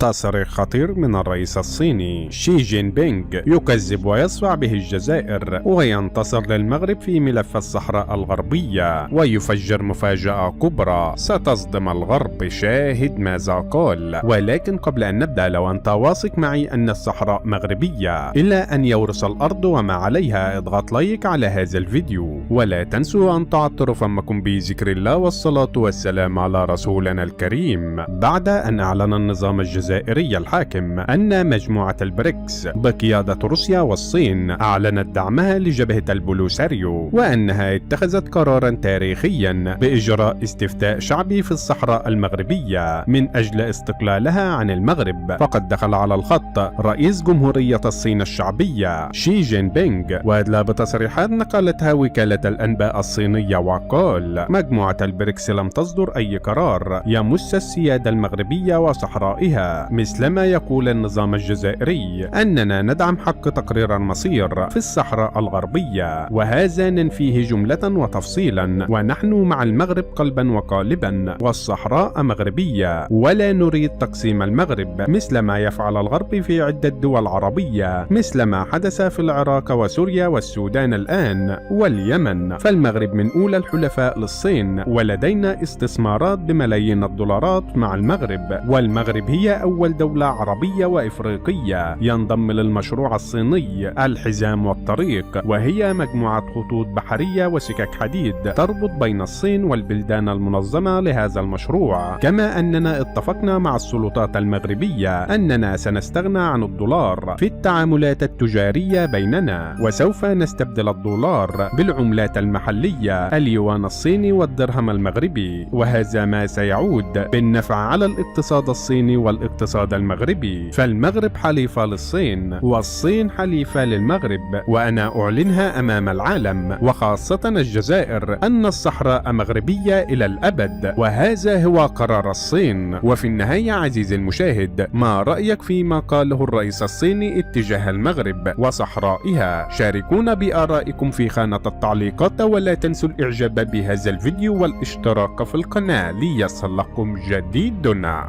تصريح خطير من الرئيس الصيني شي جين بينغ يكذب ويصفع به الجزائر وينتصر للمغرب في ملف الصحراء الغربية ويفجر مفاجأة كبرى ستصدم الغرب. شاهد ماذا قال. ولكن قبل أن نبدأ، لو أنت واثق معي أن الصحراء مغربية إلى أن يورث الأرض وما عليها، اضغط لايك على هذا الفيديو، ولا تنسوا أن تعطروا فمكم بذكر الله والصلاة والسلام على رسولنا الكريم. بعد أن أعلن النظام الجزائري الحاكم أن مجموعة البريكس بقيادة روسيا والصين أعلنت دعمها لجبهة البوليساريو، وأنها اتخذت قرارا تاريخيا بإجراء استفتاء شعبي في الصحراء المغربية من أجل استقلالها عن المغرب، فقد دخل على الخط رئيس جمهورية الصين الشعبية شي جين بينغ وأدلى بتصريحات نقلتها وكالة الأنباء الصينية، وقال: مجموعة البريكس لم تصدر أي قرار يمس السيادة المغربية وصحرائها، مثلما يقول النظام الجزائري أننا ندعم حق تقرير المصير في الصحراء الغربية، وهذا ننفيه جملة وتفصيلا، ونحن مع المغرب قلبا وقالبا، والصحراء مغربية، ولا نريد تقسيم المغرب مثل ما يفعل الغرب في عدة دول عربية، مثل ما حدث في العراق وسوريا والسودان الآن واليمن. فالمغرب من أولى الحلفاء للصين، ولدينا استثمارات بملايين الدولارات مع المغرب، والمغرب هي أول دولة عربية وإفريقية ينضم للمشروع الصيني الحزام والطريق، وهي مجموعة خطوط بحرية وسكك حديد تربط بين الصين والبلدان المنظمة لهذا المشروع. كما أننا اتفقنا مع السلطات المغربية أننا سنستغنى عن الدولار في التعاملات التجارية بيننا، وسوف نستبدل الدولار بالعملات المحلية اليوان الصيني والدرهم المغربي، وهذا ما سيعود بالنفع على الاقتصاد الصيني والاقتصاد المغربي. فالمغرب حليفة للصين والصين حليفة للمغرب، وأنا أعلنها أمام العالم وخاصة الجزائر أن الصحراء مغربية إلى الأبد، وهذا هو قرار الصين. وفي النهاية عزيزي المشاهد، ما رأيك فيما قاله الرئيس الصيني اتجاه المغرب وصحرائها؟ شاركونا بآرائكم في خانة التعليقات، ولا تنسوا الإعجاب بهذا الفيديو والاشتراك في القناة ليصلكم جديدنا.